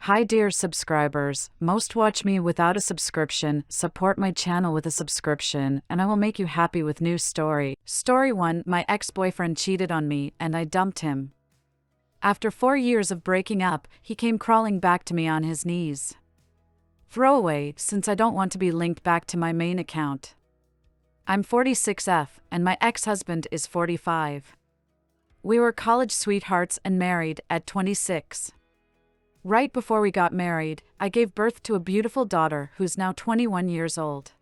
Hi dear subscribers, most watch me without a subscription, support my channel with a subscription, and I will make you happy with new story. Story 1, my ex-boyfriend cheated on me and I dumped him. After 4 years of breaking up, he came crawling back to me on his knees. Throwaway, since I don't want to be linked back to my main account. I'm 46F, and my ex-husband is 45. We were college sweethearts and married at 26. Right before we got married, I gave birth to a beautiful daughter who's now 21 years old.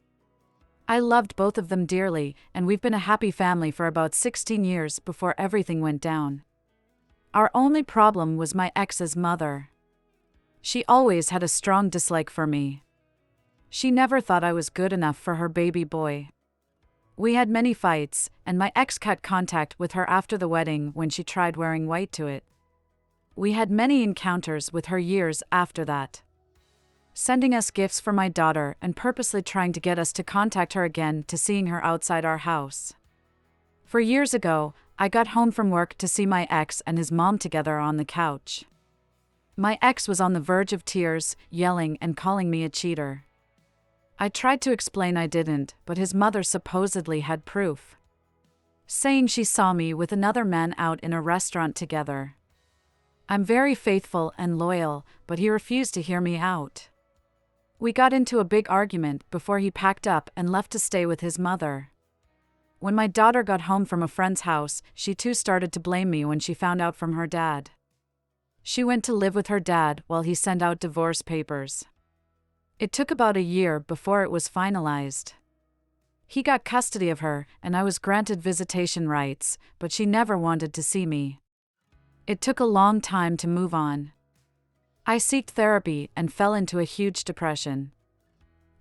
I loved both of them dearly, and we've been a happy family for about 16 years before everything went down. Our only problem was my ex's mother. She always had a strong dislike for me. She never thought I was good enough for her baby boy. We had many fights, and my ex cut contact with her after the wedding when she tried wearing white to it. We had many encounters with her years after that, sending us gifts for my daughter and purposely trying to get us to contact her again to seeing her outside our house. 4 years ago, I got home from work to see my ex and his mom together on the couch. My ex was on the verge of tears, yelling and calling me a cheater. I tried to explain I didn't, but his mother supposedly had proof, saying she saw me with another man out in a restaurant together. I'm very faithful and loyal, but he refused to hear me out. We got into a big argument before he packed up and left to stay with his mother. When my daughter got home from a friend's house, she too started to blame me when she found out from her dad. She went to live with her dad while he sent out divorce papers. It took about a year before it was finalized. He got custody of her, and I was granted visitation rights, but she never wanted to see me. It took a long time to move on. I sought therapy and fell into a huge depression.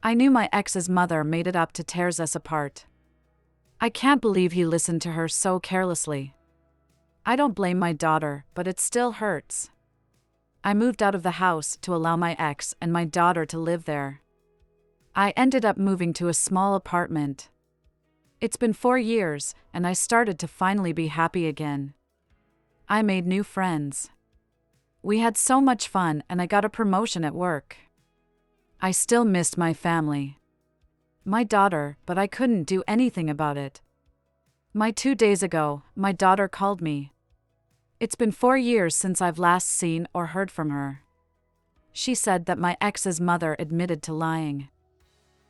I knew my ex's mother made it up to tear us apart. I can't believe he listened to her so carelessly. I don't blame my daughter, but it still hurts. I moved out of the house to allow my ex and my daughter to live there. I ended up moving to a small apartment. It's been 4 years, and I started to finally be happy again. I made new friends. We had so much fun, and I got a promotion at work. I still missed my family, my daughter, but I couldn't do anything about it. 2 days ago, my daughter called me. It's been 4 years since I've last seen or heard from her. She said that my ex's mother admitted to lying.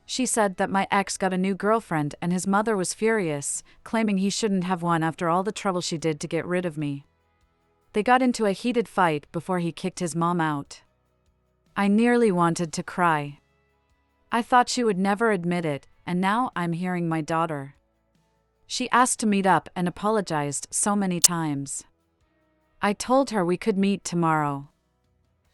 She said that my ex got a new girlfriend and his mother was furious, claiming he shouldn't have one after all the trouble she did to get rid of me. They got into a heated fight before he kicked his mom out. I nearly wanted to cry. I thought she would never admit it, and now I'm hearing my daughter. She asked to meet up and apologized so many times. I told her we could meet tomorrow.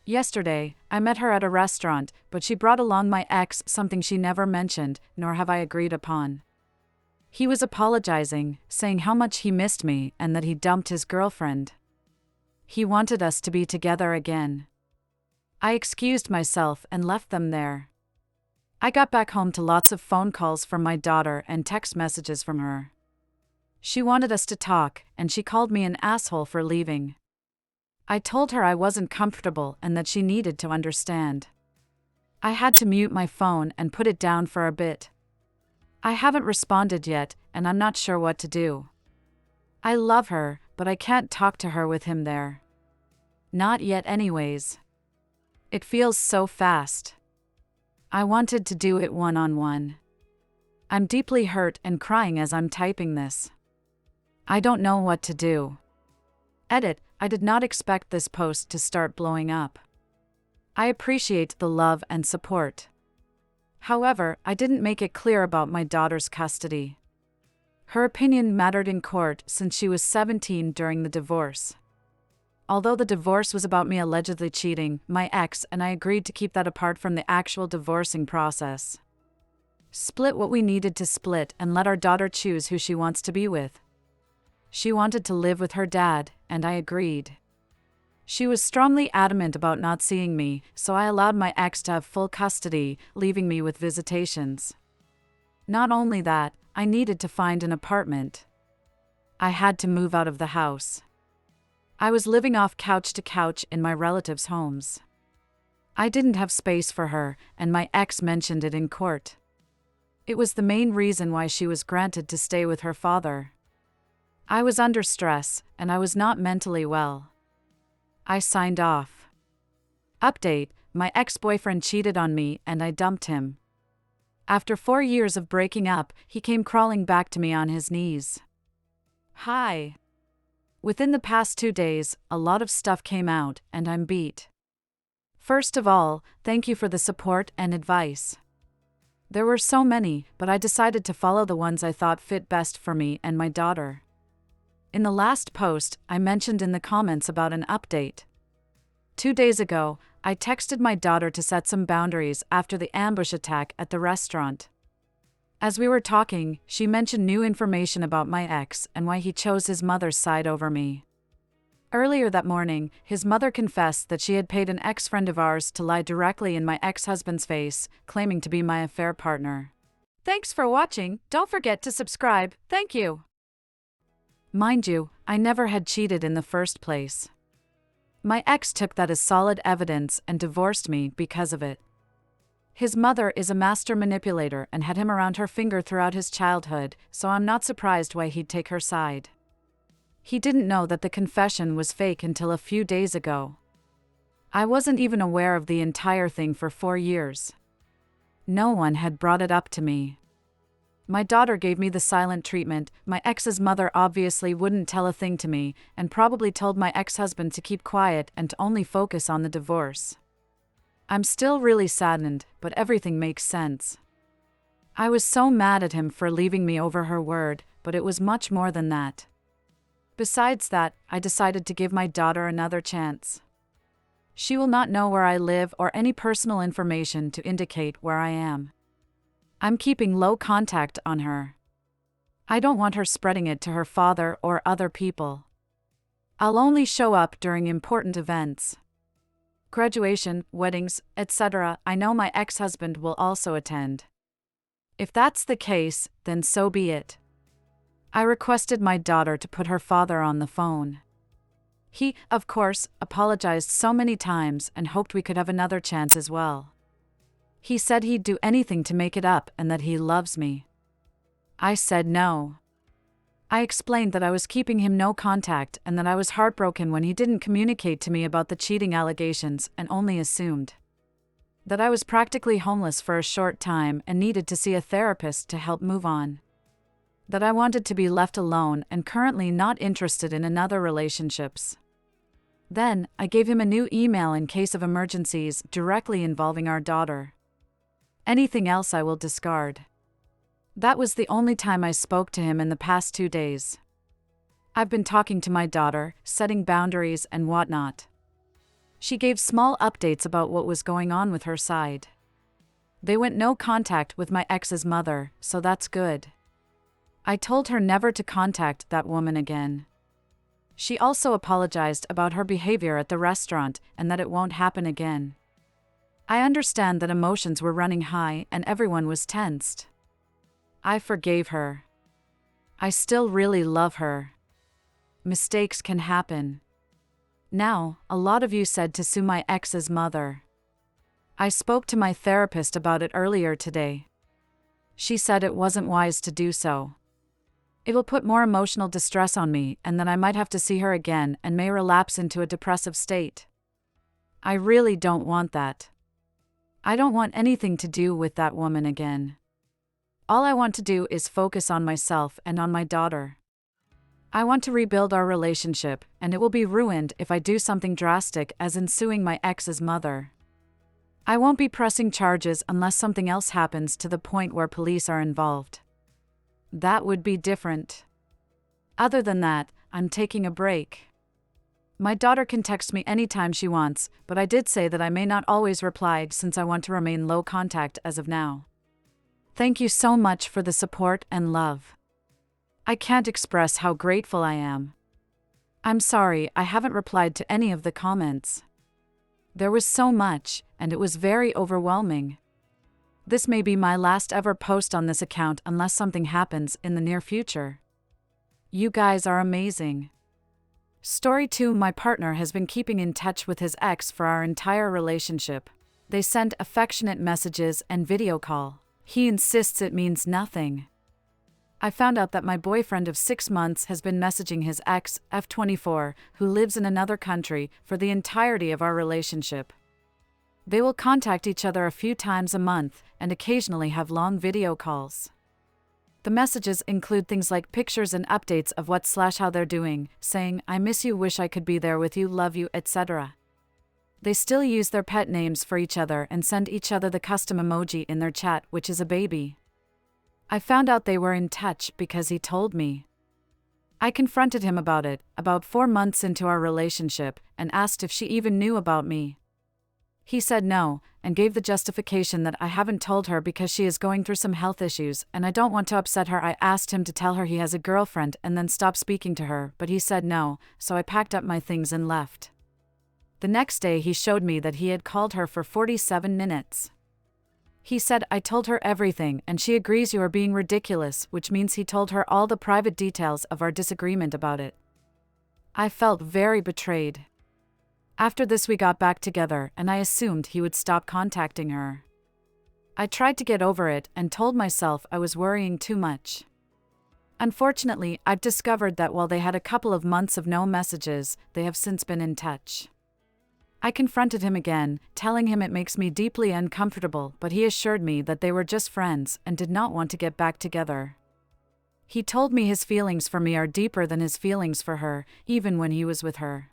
Yesterday, I met her at a restaurant, but she brought along my ex, something she never mentioned, nor have I agreed upon. He was apologizing, saying how much he missed me and that he dumped his girlfriend. He wanted us to be together again. I excused myself and left them there. I got back home to lots of phone calls from my daughter and text messages from her. She wanted us to talk, and she called me an asshole for leaving. I told her I wasn't comfortable and that she needed to understand. I had to mute my phone and put it down for a bit. I haven't responded yet, and I'm not sure what to do. I love her, but I can't talk to her with him there. Not yet anyways. It feels so fast. I wanted to do it one-on-one. I'm deeply hurt and crying as I'm typing this. I don't know what to do. Edit, I did not expect this post to start blowing up. I appreciate the love and support. However, I didn't make it clear about my daughter's custody. Her opinion mattered in court since she was 17 during the divorce. Although the divorce was about me allegedly cheating, my ex and I agreed to keep that apart from the actual divorcing process. Split what we needed to split and let our daughter choose who she wants to be with. She wanted to live with her dad, and I agreed. She was strongly adamant about not seeing me, so I allowed my ex to have full custody, leaving me with visitations. Not only that, I needed to find an apartment. I had to move out of the house. I was living off couch to couch in my relatives' homes. I didn't have space for her, and my ex mentioned it in court. It was the main reason why she was granted to stay with her father. I was under stress, and I was not mentally well. I signed off. Update: my ex-boyfriend cheated on me and I dumped him. After 4 years of breaking up, he came crawling back to me on his knees. Hi. Within the past 2 days, a lot of stuff came out, and I'm beat. First of all, thank you for the support and advice. There were so many, but I decided to follow the ones I thought fit best for me and my daughter. In the last post, I mentioned in the comments about an update. 2 days ago, I texted my daughter to set some boundaries after the ambush attack at the restaurant. As we were talking, she mentioned new information about my ex and why he chose his mother's side over me. Earlier that morning, his mother confessed that she had paid an ex-friend of ours to lie directly in my ex-husband's face, claiming to be my affair partner. Thanks for watching. Don't forget to subscribe. Thank you. Mind you, I never had cheated in the first place. My ex took that as solid evidence and divorced me because of it. His mother is a master manipulator and had him around her finger throughout his childhood, so I'm not surprised why he'd take her side. He didn't know that the confession was fake until a few days ago. I wasn't even aware of the entire thing for 4 years. No one had brought it up to me. My daughter gave me the silent treatment. My ex's mother obviously wouldn't tell a thing to me, and probably told my ex-husband to keep quiet and to only focus on the divorce. I'm still really saddened, but everything makes sense. I was so mad at him for leaving me over her word, but it was much more than that. Besides that, I decided to give my daughter another chance. She will not know where I live or any personal information to indicate where I am. I'm keeping low contact on her. I don't want her spreading it to her father or other people. I'll only show up during important events. Graduation, weddings, etc. I know my ex-husband will also attend. If that's the case, then so be it. I requested my daughter to put her father on the phone. He, of course, apologized so many times and hoped we could have another chance as well. He said he'd do anything to make it up and that he loves me. I said no. I explained that I was keeping him no contact and that I was heartbroken when he didn't communicate to me about the cheating allegations and only assumed. That I was practically homeless for a short time and needed to see a therapist to help move on. That I wanted to be left alone and currently not interested in another relationships. Then, I gave him a new email in case of emergencies directly involving our daughter. Anything else I will discard. That was the only time I spoke to him in the past 2 days. I've been talking to my daughter, setting boundaries and whatnot. She gave small updates about what was going on with her side. They went no contact with my ex's mother, so that's good. I told her never to contact that woman again. She also apologized about her behavior at the restaurant and that it won't happen again. I understand that emotions were running high and everyone was tensed. I forgave her. I still really love her. Mistakes can happen. Now, a lot of you said to sue my ex's mother. I spoke to my therapist about it earlier today. She said it wasn't wise to do so. It will put more emotional distress on me and that I might have to see her again and may relapse into a depressive state. I really don't want that. I don't want anything to do with that woman again. All I want to do is focus on myself and on my daughter. I want to rebuild our relationship, and it will be ruined if I do something drastic as in suing my ex's mother. I won't be pressing charges unless something else happens to the point where police are involved. That would be different. Other than that, I'm taking a break. My daughter can text me anytime she wants, but I did say that I may not always reply since I want to remain low contact as of now. Thank you so much for the support and love. I can't express how grateful I am. I'm sorry I haven't replied to any of the comments. There was so much, and it was very overwhelming. This may be my last ever post on this account unless something happens in the near future. You guys are amazing. Story 2: my partner has been keeping in touch with his ex for our entire relationship. They send affectionate messages and video call. He insists it means nothing. I found out that my boyfriend of 6 months has been messaging his ex, F24, who lives in another country, for the entirety of our relationship. They will contact each other a few times a month and occasionally have long video calls. The messages include things like pictures and updates of what/how they're doing, saying, "I miss you, wish I could be there with you, love you," etc. They still use their pet names for each other and send each other the custom emoji in their chat, which is a baby. I found out they were in touch because he told me. I confronted him about it, about 4 months into our relationship, and asked if she even knew about me. He said no, and gave the justification that I haven't told her because she is going through some health issues and I don't want to upset her. I asked him to tell her he has a girlfriend and then stop speaking to her, but he said no, so I packed up my things and left. The next day he showed me that he had called her for 47 minutes. He said, "I told her everything and she agrees you are being ridiculous," which means he told her all the private details of our disagreement about it. I felt very betrayed. After this we got back together and I assumed he would stop contacting her. I tried to get over it and told myself I was worrying too much. Unfortunately, I've discovered that while they had a couple of months of no messages, they have since been in touch. I confronted him again, telling him it makes me deeply uncomfortable, but he assured me that they were just friends and did not want to get back together. He told me his feelings for me are deeper than his feelings for her, even when he was with her.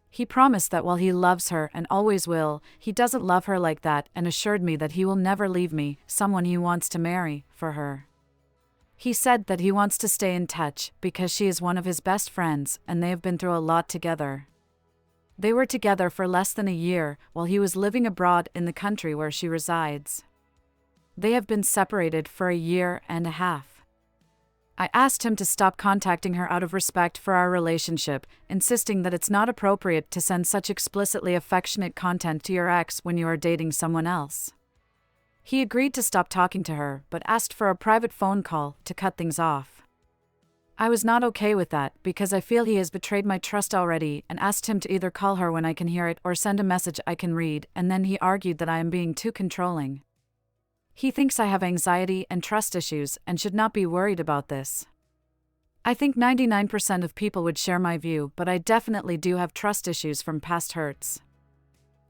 He promised that while he loves her and always will, he doesn't love her like that and assured me that he will never leave me, someone he wants to marry, for her. He said that he wants to stay in touch because she is one of his best friends and they have been through a lot together. They were together for less than a year while he was living abroad in the country where she resides. They have been separated for a year and a half. I asked him to stop contacting her out of respect for our relationship, insisting that it's not appropriate to send such explicitly affectionate content to your ex when you are dating someone else. He agreed to stop talking to her, but asked for a private phone call to cut things off. I was not okay with that because I feel he has betrayed my trust already and asked him to either call her when I can hear it or send a message I can read, and then he argued that I am being too controlling. He thinks I have anxiety and trust issues and should not be worried about this. I think 99% of people would share my view, but I definitely do have trust issues from past hurts.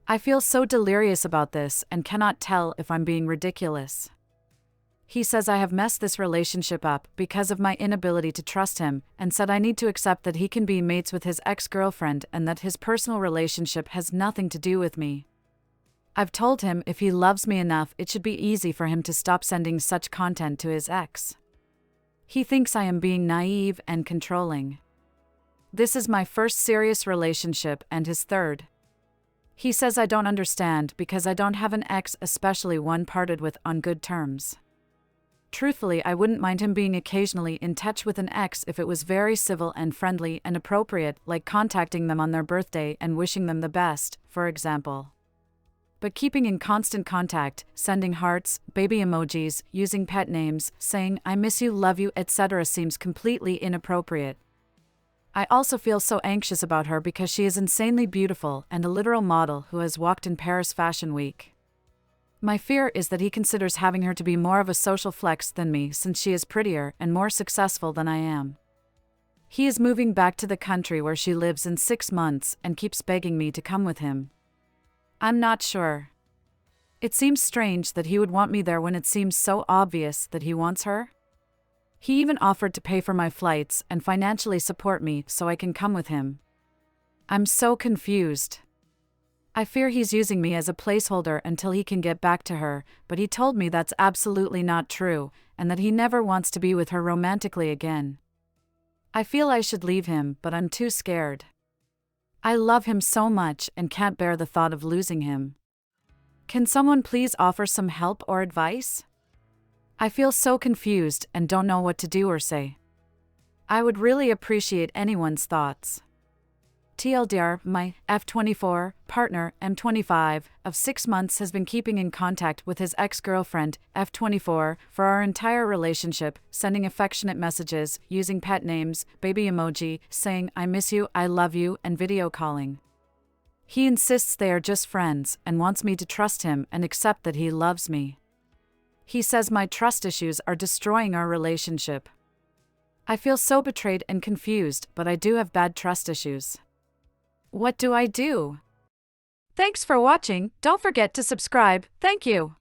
I feel so delirious about this and cannot tell if I'm being ridiculous. He says I have messed this relationship up because of my inability to trust him, and said I need to accept that he can be mates with his ex-girlfriend and that his personal relationship has nothing to do with me. I've told him if he loves me enough, it should be easy for him to stop sending such content to his ex. He thinks I am being naive and controlling. This is my first serious relationship and his third. He says I don't understand because I don't have an ex, especially one parted with on good terms. Truthfully, I wouldn't mind him being occasionally in touch with an ex if it was very civil and friendly and appropriate, like contacting them on their birthday and wishing them the best, for example. But keeping in constant contact, sending hearts, baby emojis, using pet names, saying "I miss you, love you," etc. seems completely inappropriate. I also feel so anxious about her because she is insanely beautiful and a literal model who has walked in Paris Fashion Week. My fear is that he considers having her to be more of a social flex than me since she is prettier and more successful than I am. He is moving back to the country where she lives in 6 months and keeps begging me to come with him. I'm not sure. It seems strange that he would want me there when it seems so obvious that he wants her. He even offered to pay for my flights and financially support me so I can come with him. I'm so confused. I fear he's using me as a placeholder until he can get back to her, but he told me that's absolutely not true, and that he never wants to be with her romantically again. I feel I should leave him, but I'm too scared. I love him so much and can't bear the thought of losing him. Can someone please offer some help or advice? I feel so confused and don't know what to do or say. I would really appreciate anyone's thoughts. TLDR, my F24 partner, M25, of 6 months has been keeping in contact with his ex-girlfriend, F24, for our entire relationship, sending affectionate messages, using pet names, baby emoji, saying "I miss you, I love you," and video calling. He insists they are just friends and wants me to trust him and accept that he loves me. He says my trust issues are destroying our relationship. I feel so betrayed and confused, but I do have bad trust issues. What do I do? Thanks for watching. Don't forget to subscribe. Thank you.